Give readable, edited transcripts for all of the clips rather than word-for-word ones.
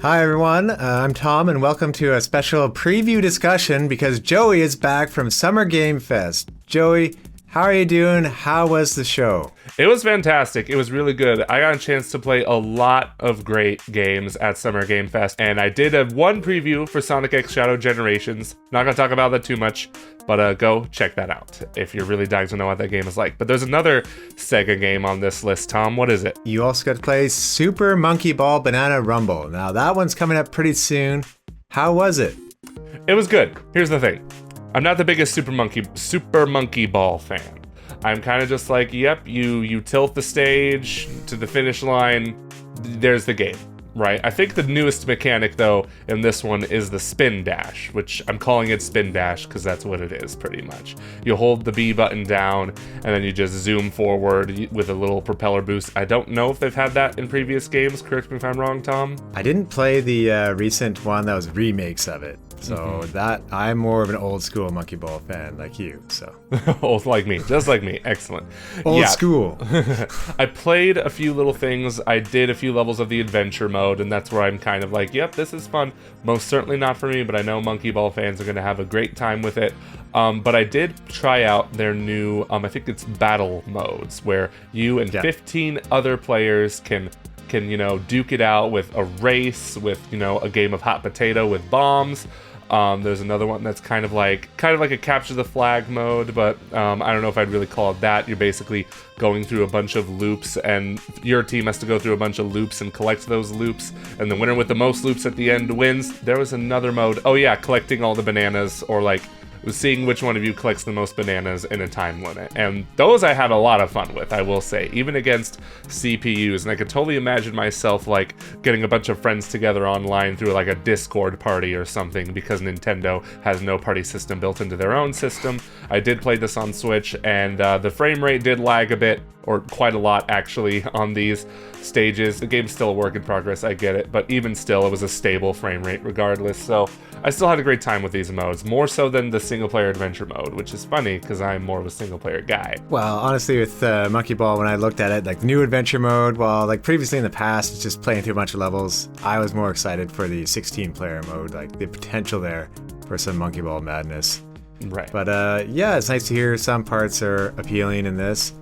Hi everyone, I'm Tom and welcome to a special preview discussion because Joey is back from Summer Game Fest. Joey, how are you doing? How was the show? It was fantastic. It was really good. I got a chance to play a lot of great games at Summer Game Fest, and I did one preview for Sonic X Shadow Generations. Not going to talk about that too much, but go check that out if you're really dying to know what that game is like. But there's another Sega game on this list, Tom. What is it? You also got to play Super Monkey Ball Banana Rumble. Now that one's coming up pretty soon. How was it? It was good. Here's the thing. I'm not the biggest Super Monkey Ball fan. I'm kind of just like, yep, you tilt the stage to the finish line, there's the game, right? I think the newest mechanic, though, in this one is the spin dash, which I'm calling it spin dash because that's what it is, pretty much. You hold the B button down, and then you just zoom forward with a little propeller boost. I don't know if they've had that in previous games. Correct me if I'm wrong, Tom. I didn't play the recent one that was remakes of it. So that I'm more of an old school Monkey Ball fan like you, so. Old like me, just like me. Excellent. Old school. I played a few little things. I did a few levels of the adventure mode, and that's where I'm kind of like, yep, this is fun. Most certainly not for me, but I know Monkey Ball fans are going to have a great time with it. But I did try out their new, I think it's battle modes, where you and 15 other players can duke it out with a race, with, a game of hot potato with bombs. There's another one that's kind of like a capture the flag mode, but I don't know if I'd really call it that. You're basically going through a bunch of loops, and your team has to go through a bunch of loops and collect those loops, and the winner with the most loops at the end wins. There was another mode. Oh yeah, collecting all the bananas, or like seeing which one of you collects the most bananas in a time limit. And those I had a lot of fun with, I will say, even against CPUs. And I could totally imagine myself like getting a bunch of friends together online through like a Discord party or something, because Nintendo has no party system built into their own system. I did play this on Switch, and the frame rate did lag a bit, or quite a lot actually, on these stages. The game's still a work in progress, I get it, but even still, it was a stable frame rate regardless. So I still had a great time with these modes, more so than the single-player adventure mode, which is funny because I'm more of a single-player guy. Well, honestly, with Monkey Ball, when I looked at it, like the new adventure mode, while like previously in the past, it's just playing through a bunch of levels, I was more excited for the 16-player mode, like the potential there for some Monkey Ball madness. Right. But yeah, it's nice to hear some parts are appealing in this.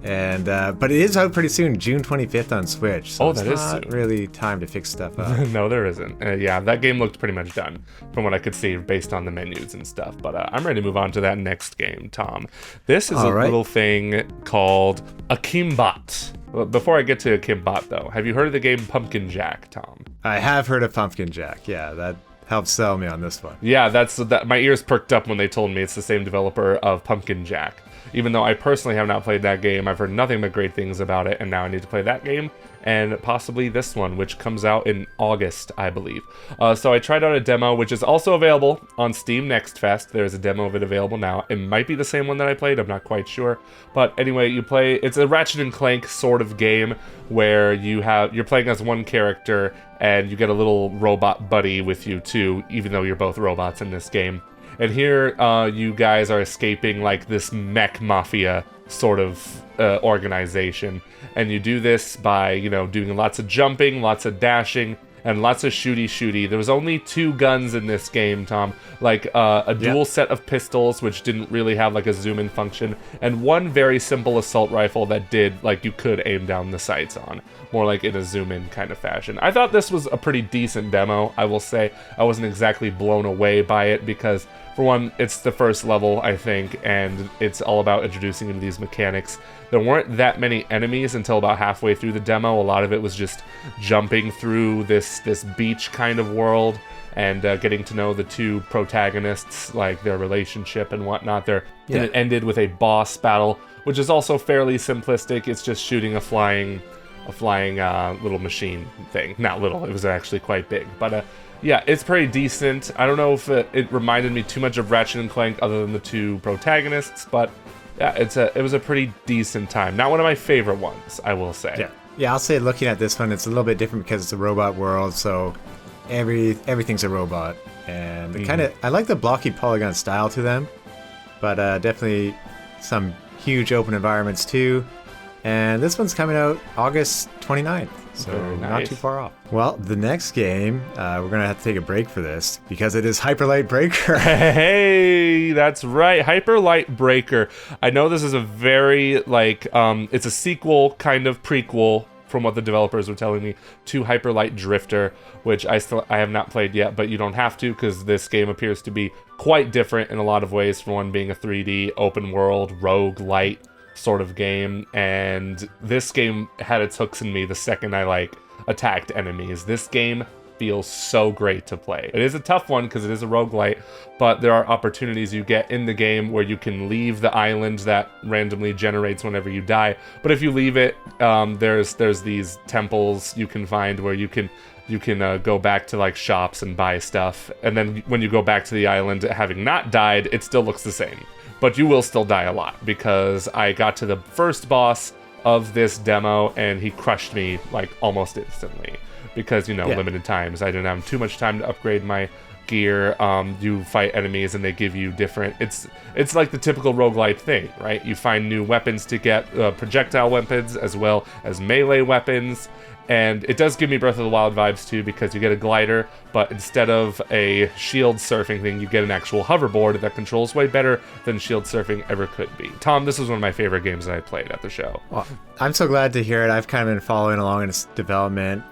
And but it is out pretty soon, June 25th on Switch. So that is soon. Not really time to fix stuff up. No, there isn't. Yeah, that game looked pretty much done from what I could see based on the menus and stuff. But I'm ready to move on to that next game, Tom. This is little thing called Akimbot. Well, before I get to Akimbot, though, have you heard of the game Pumpkin Jack, Tom? I have heard of Pumpkin Jack. Yeah, that helped sell me on this one. Yeah, that's that. My ears perked up when they told me it's the same developer of Pumpkin Jack. Even though I personally have not played that game, I've heard nothing but great things about it, and now I need to play that game, and possibly this one, which comes out in August, I believe. So I tried out a demo, which is also available on Steam Next Fest. There's a demo of it available now. It might be the same one that I played, I'm not quite sure. But anyway, it's a Ratchet and Clank sort of game, where you're playing as one character, and you get a little robot buddy with you too, even though you're both robots in this game. And here, you guys are escaping like this mech mafia sort of organization. And you do this by, doing lots of jumping, lots of dashing, and lots of shooty. There was only 2 guns in this game, Tom. Like a dual set of pistols, which didn't really have like a zoom-in function, and one very simple assault rifle that did, like, you could aim down the sights on, more like in a zoom-in kind of fashion. I thought this was a pretty decent demo, I will say. I wasn't exactly blown away by it because, for one, it's the first level, I think, and it's all about introducing you to these mechanics. There weren't that many enemies until about halfway through the demo. A lot of it was just jumping through this beach kind of world and getting to know the 2 protagonists, like their relationship and whatnot. And it ended with a boss battle, which is also fairly simplistic. It's just shooting a flying little machine thing. Not little, it was actually quite big. But yeah, it's pretty decent. I don't know if it reminded me too much of Ratchet and Clank other than the 2 protagonists, but yeah, it was a pretty decent time. Not one of my favorite ones, I will say. Yeah, I'll say looking at this one, it's a little bit different because it's a robot world, so everything's a robot. And I like the blocky polygon style to them, but definitely some huge open environments too. And this one's coming out August 29th. So Very not nice. too far off. Well, the next game, we're going to have to take a break for this because it is Hyperlight Breaker. Hey, that's right. Hyperlight Breaker. I know this is a very, like, it's a sequel, kind of prequel, from what the developers were telling me, to Hyperlight Drifter, which I have not played yet, but you don't have to because this game appears to be quite different in a lot of ways, for one being a 3D, open world, roguelite sort of game, and this game had its hooks in me the second I, like, attacked enemies. This game feels so great to play. It is a tough one because it is a roguelite, but there are opportunities you get in the game where you can leave the island that randomly generates whenever you die. But if you leave it, there's these temples you can find where you can go back to like shops and buy stuff. And then when you go back to the island having not died, it still looks the same. But you will still die a lot because I got to the first boss of this demo and he crushed me like almost instantly. Because, you know, limited times. I didn't have too much time to upgrade my gear. You fight enemies and they give you different... It's like the typical roguelite thing, right? You find new weapons to get, projectile weapons as well as melee weapons. And it does give me Breath of the Wild vibes too, because you get a glider, but instead of a shield surfing thing, you get an actual hoverboard that controls way better than shield surfing ever could be. Tom, this was one of my favorite games that I played at the show. Well, I'm so glad to hear it. I've kind of been following along in its development.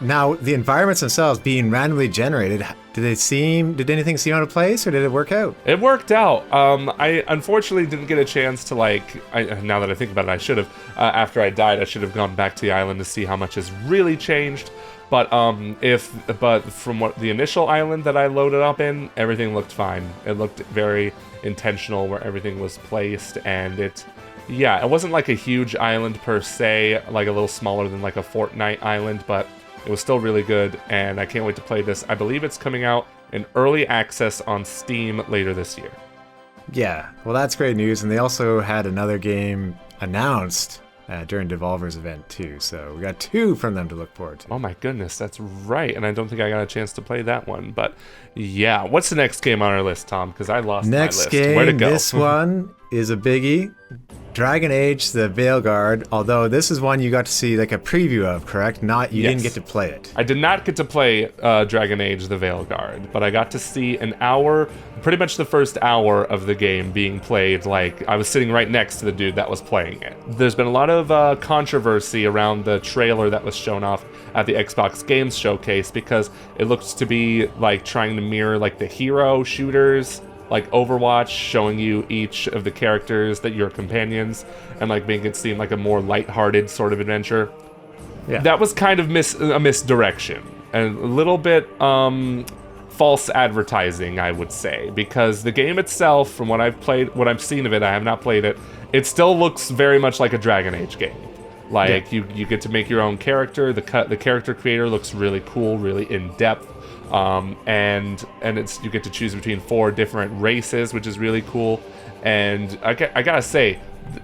Now, the environments themselves being randomly generated, did anything seem out of place, or did it work out? It worked out. I unfortunately didn't get a chance to, now that I think about it, I should have. After I died, I should have gone back to the island to see how much has really changed. But from what the initial island that I loaded up in, everything looked fine. It looked very intentional where everything was placed, and it wasn't like a huge island per se, like a little smaller than like a Fortnite island, but it was still really good, and I can't wait to play this. I believe it's coming out in early access on Steam later this year. Yeah, well, that's great news, and they also had another game announced during Devolver's event too, so we got 2 from them to look forward to. Oh my goodness, that's right, and I don't think I got a chance to play that one, but yeah. What's the next game on our list, Tom? Because I lost my list. Next game, where to go? This one is a biggie. Dragon Age, the Veilguard, although this is one you got to see like a preview of, correct? You didn't get to play it. I did not get to play Dragon Age, the Veilguard, but I got to see an hour, pretty much the first hour of the game being played. Like, I was sitting right next to the dude that was playing it. There's been a lot of controversy around the trailer that was shown off at the Xbox Games Showcase because it looks to be like trying to mirror like the hero shooters, like Overwatch, showing you each of the characters that your companions, and like making it seem like a more lighthearted sort of adventure. Yeah. That was kind of a misdirection, and a little bit false advertising, I would say, because the game itself, from what I've played, what I've seen of it, I have not played it, it still looks very much like a Dragon Age game. Like, you get to make your own character, the character creator looks really cool, really in-depth. And you get to choose between 4 different races, which is really cool. And I gotta say,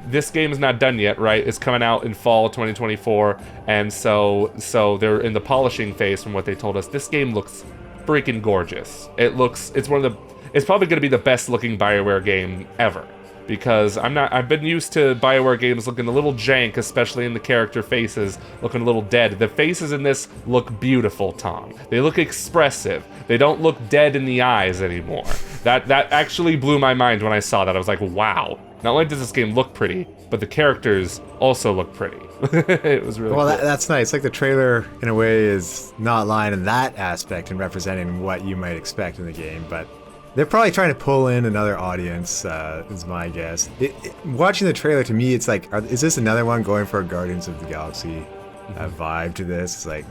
this game is not done yet, right? It's coming out in fall 2024, and so they're in the polishing phase. From what they told us, this game looks freaking gorgeous. It's probably gonna be the best looking BioWare game ever. Because I've been used to BioWare games looking a little jank, especially in the character faces, looking a little dead. The faces in this look beautiful, Tom. They look expressive. They don't look dead in the eyes anymore. That actually blew my mind when I saw that. I was like, wow. Not only does this game look pretty, but the characters also look pretty. It was really cool. That's nice. Like, the trailer, in a way, is not lying in that aspect and representing what you might expect in the game, but they're probably trying to pull in another audience, is my guess. Watching the trailer, to me, it's like, is this another one going for a Guardians of the Galaxy vibe to this? It's like,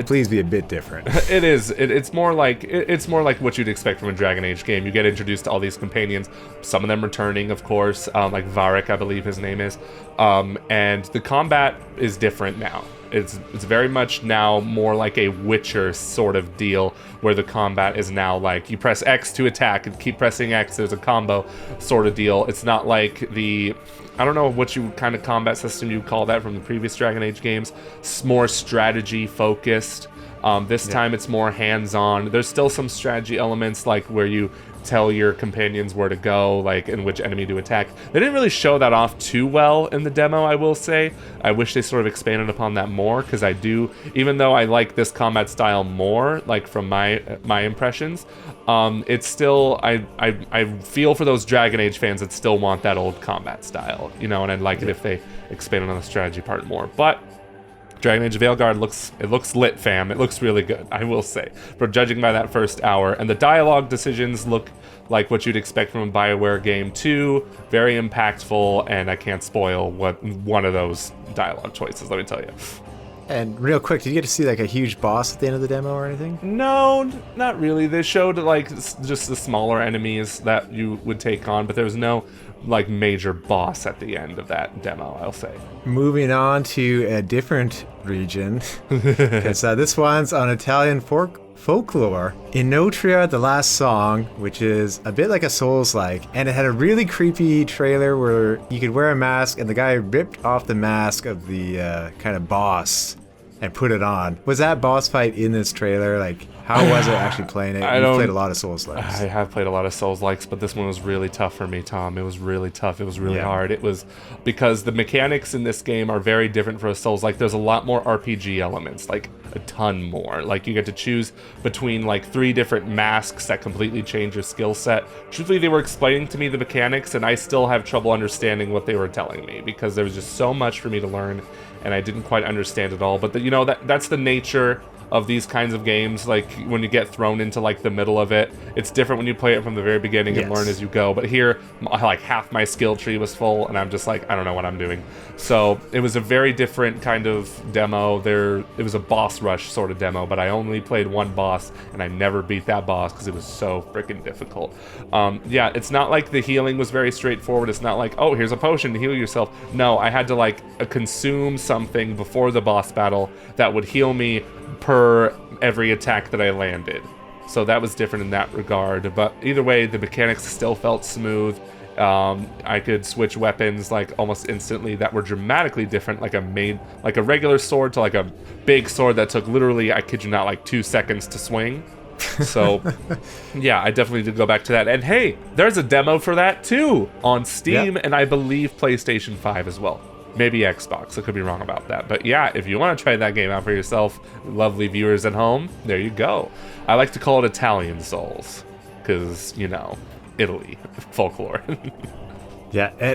please be a bit different. It is. It's more like what you'd expect from a Dragon Age game. You get introduced to all these companions, some of them returning, of course, like Varric, I believe his name is, and the combat is different now. It's very much now more like a Witcher sort of deal, where the combat is now like you press X to attack and keep pressing X, there's a combo sort of deal. It's not like I don't know what kind of combat system you call that from the previous Dragon Age games. It's more strategy focused. This time it's more hands-on. There's still some strategy elements, like where you tell your companions where to go, like and which enemy to attack. They didn't really show that off too well in the demo, I will say. I wish they sort of expanded upon that more, because I do, even though I like this combat style more, like from my impressions, it's still, I feel for those Dragon Age fans that still want that old combat style, you know, and I'd like it if they expanded on the strategy part more. But Dragon Age Veilguard looks lit, fam. It looks really good, I will say, for judging by that first hour. And the dialogue decisions look like what you'd expect from a BioWare game too. Very impactful, and I can't spoil what one of those dialogue choices, let me tell you. And real quick, did you get to see like a huge boss at the end of the demo or anything? No, not really. They showed like just the smaller enemies that you would take on, but there was no like major boss at the end of that demo, I'll say. Moving on to a different region, because this one's on Italian folklore. Enotria, the last song, which is a bit like a Souls-like, and it had a really creepy trailer where you could wear a mask, and the guy ripped off the mask of the kind of boss and put it on. Was that boss fight in this trailer? Like, how was it actually playing it? You played a lot of Souls-likes. I have played a lot of Souls-likes, but this one was really tough for me, Tom. It was really tough. It was really hard. It was because the mechanics in this game are very different for a Souls-like. There's a lot more RPG elements, like a ton more. Like, you get to choose between like 3 different masks that completely change your skill set. Truthfully, they were explaining to me the mechanics, and I still have trouble understanding what they were telling me, because there was just so much for me to learn, and I didn't quite understand it all. But you know, that's the nature of these kinds of games. Like, when you get thrown into like the middle of it, it's different when you play it from the very beginning and learn as you go. But here, like, half my skill tree was full, and I'm just like, I don't know what I'm doing. So it was a very different kind of demo. It was a boss rush sort of demo, but I only played one boss, and I never beat that boss because it was so freaking difficult. Yeah, it's not like the healing was very straightforward. It's not like, oh, here's a potion to heal yourself. No, I had to like consume something before the boss battle that would heal me per every attack that I landed. So that was different in that regard. But either way, the mechanics still felt smooth. I could switch weapons like almost instantly that were dramatically different. Like a regular sword to like a big sword that took literally, I kid you not, like 2 seconds to swing. So yeah, I definitely did go back to that. And hey, there's a demo for that too on Steam, and I believe PlayStation 5 as well. Maybe Xbox, I could be wrong about that. But yeah, if you want to try that game out for yourself, lovely viewers at home, there you go. I like to call it Italian Souls, because, you know, Italy, folklore. Yeah,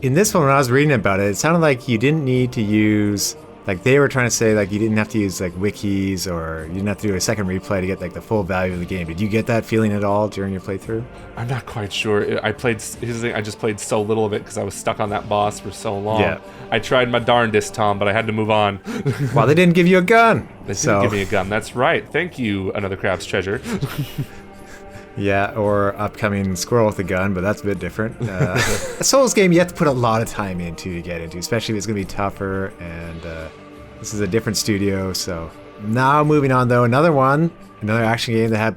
in this one, when I was reading about it, it sounded like you didn't need to use, like they were trying to say, like you didn't have to use like wikis, or you didn't have to do a second replay to get like the full value of the game. Did you get that feeling at all during your playthrough? I'm not quite sure. I just played so little of it because I was stuck on that boss for so long. Yeah. I tried my darndest, Tom, but I had to move on. Well, they didn't give you a gun. They didn't give me a gun. That's right. Thank you, Another Crab's Treasure. Yeah, or upcoming Squirrel with a Gun, but that's a bit different. A Souls game you have to put a lot of time into to get into, especially if it's going to be tougher, and this is a different studio. So now moving on though, another action game that had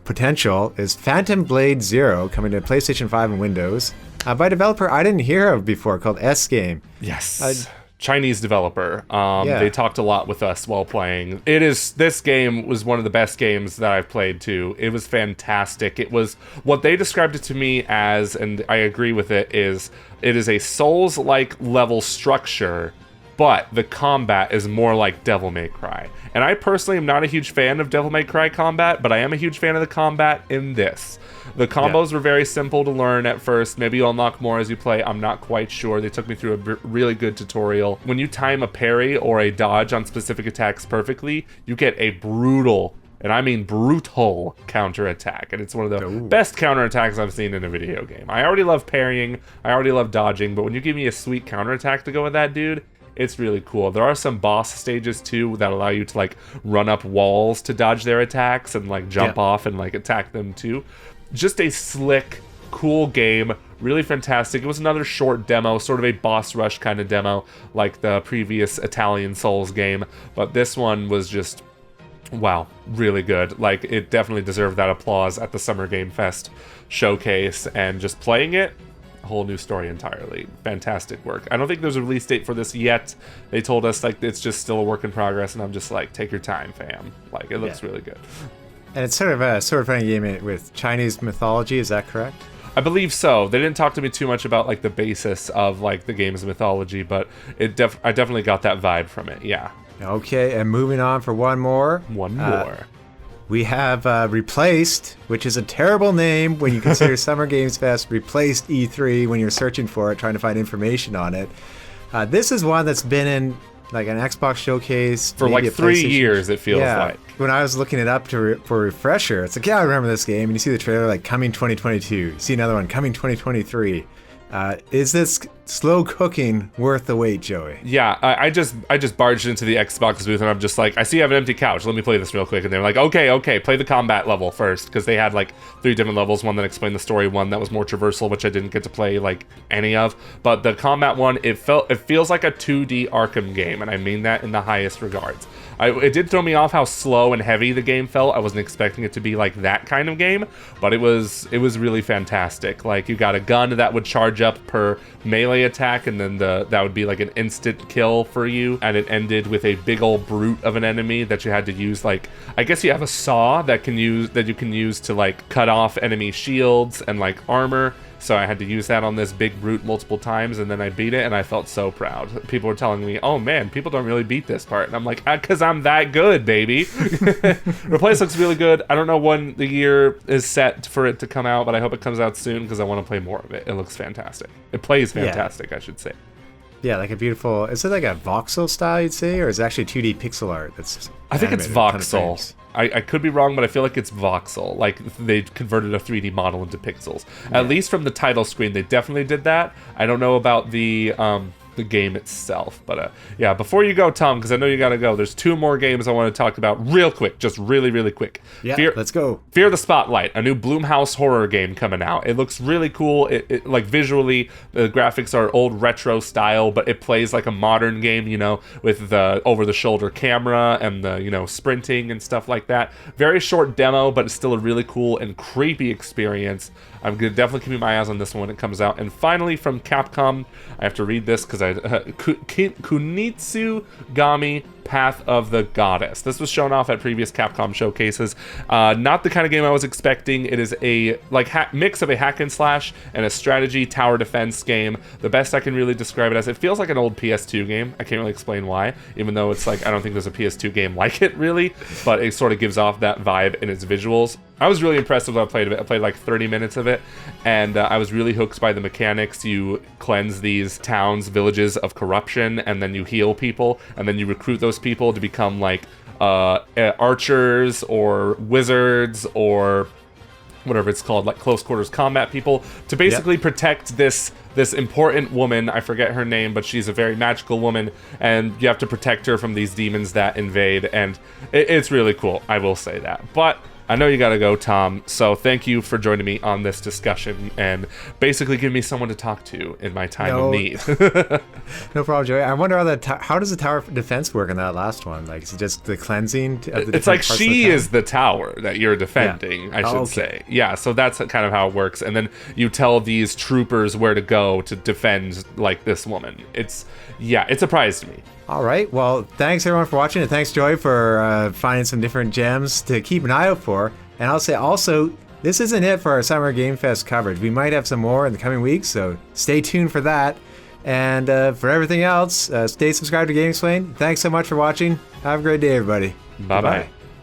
potential is Phantom Blade Zero, coming to PlayStation 5 and Windows, by a developer I didn't hear of before, called S-Game. Yes. Chinese developer. They talked a lot with us while playing. This game was one of the best games that I've played too. It was fantastic. It was what they described it to me as, and I agree with it is a Souls-like level structure, but the combat is more like Devil May Cry. And I personally am not a huge fan of Devil May Cry combat, but I am a huge fan of the combat in this. The combos were very simple to learn at first. Maybe you'll unlock more as you play. I'm not quite sure. They took me through a really good tutorial. When you time a parry or a dodge on specific attacks perfectly, you get a brutal, and I mean brutal, counterattack. And it's one of the best counterattacks I've seen in a video game. I already love parrying. I already love dodging. But when you give me a sweet counterattack to go with that, dude, it's really cool. There are some boss stages too that allow you to like run up walls to dodge their attacks and like jump off and like attack them too. Just a slick, cool game, really fantastic. It was another short demo, sort of a boss rush kind of demo, like the previous Italian Souls game, but this one was just, wow, really good. Like, it definitely deserved that applause at the Summer Game Fest showcase, and just playing it, whole new story entirely. Fantastic work. I don't think there's a release date for this yet. They told us like it's just still a work in progress, and I'm just like, take your time, fam. Like, it looks really good. And it's sort of a funny game with Chinese mythology. Is that correct? I believe so. They didn't talk to me too much about like the basis of like the game's mythology, but I definitely got that vibe from it. Yeah. Okay, and moving on for one more. We have Replaced, which is a terrible name when you consider Summer Games Fest replaced E3 when you're searching for it, trying to find information on it. This is one that's been in like an Xbox showcase for like 3 years, it feels like. When I was looking it up for a refresher, it's like, yeah, I remember this game. And you see the trailer like coming 2022. You see another one coming 2023. Is this slow cooking worth the wait, Joey? Yeah, I just barged into the Xbox booth and I'm just like, I see you have an empty couch. Let me play this real quick. And they're like, okay, play the combat level first, because they had like 3 different levels. One that explained the story, one that was more traversal, which I didn't get to play like any of. But the combat one, it feels like a 2D Arkham game, and I mean that in the highest regards. It did throw me off how slow and heavy the game felt. I wasn't expecting it to be like that kind of game, but it was really fantastic. Like, you got a gun that would charge up per melee attack, and then that would be like an instant kill for you, and it ended with a big old brute of an enemy that you had to use. Like, I guess you have a saw that you can use to like cut off enemy shields and like armor. So I had to use that on this big brute multiple times, and then I beat it, and I felt so proud. People were telling me, oh man, people don't really beat this part. And I'm like, because I'm that good, baby. Replace looks really good. I don't know when the year is set for it to come out, but I hope it comes out soon, because I want to play more of it. It looks fantastic. It plays fantastic, I should say. Yeah, like a beautiful... Is it like a voxel style, you'd say? Or is it actually 2D pixel art? I think it's voxel. I could be wrong, but I feel like it's voxel. Like, they converted a 3D model into pixels. Yeah. At least from the title screen, they definitely did that. I don't know about the game itself. But yeah, before you go, Tom, because I know you gotta go, there's 2 more games I want to talk about real quick, just really quick. Yeah, let's go. Fear the Spotlight, a new Blumhouse horror game coming out. It looks really cool. It like, visually, the graphics are old retro style, but it plays like a modern game, you know, with the over-the-shoulder camera and the, you know, sprinting and stuff like that. Very short demo, but it's still a really cool and creepy experience. I'm gonna definitely keep my eyes on this one when it comes out. And finally, from Capcom, I have to read this because Kunistu-Gami, Path of the Goddess. This was shown off at previous Capcom showcases. Not the kind of game I was expecting. It is a mix of a hack and slash and a strategy tower defense game. The best I can really describe it as, it feels like an old PS2 game. I can't really explain why, even though it's like, I don't think there's a PS2 game like it really, but it sort of gives off that vibe in its visuals. I was really impressed with what I played of it. I played like 30 minutes of it, and I was really hooked by the mechanics. You cleanse these towns, villages of corruption, and then you heal people, and then you recruit those people to become like archers or wizards or whatever it's called, like close quarters combat people, to basically protect this important woman. I forget her name, but she's a very magical woman, and you have to protect her from these demons that invade, and it's really cool, I will say that. But I know you gotta go, Tom, so thank you for joining me on this discussion and basically give me someone to talk to in my time of need. No problem, Joey. I wonder how does the tower defense work in that last one? Like, is it just the cleansing of the It's like she is the tower that you're defending, I should say. Yeah, so that's kind of how it works. And then you tell these troopers where to go to defend, like, this woman. It surprised me. All right. Well, thanks everyone for watching, and thanks, Joey, for finding some different gems to keep an eye out for. And I'll say also, this isn't it for our Summer Game Fest coverage. We might have some more in the coming weeks, so stay tuned for that. And for everything else, stay subscribed to GameXplain. Thanks so much for watching. Have a great day, everybody. Bye-bye.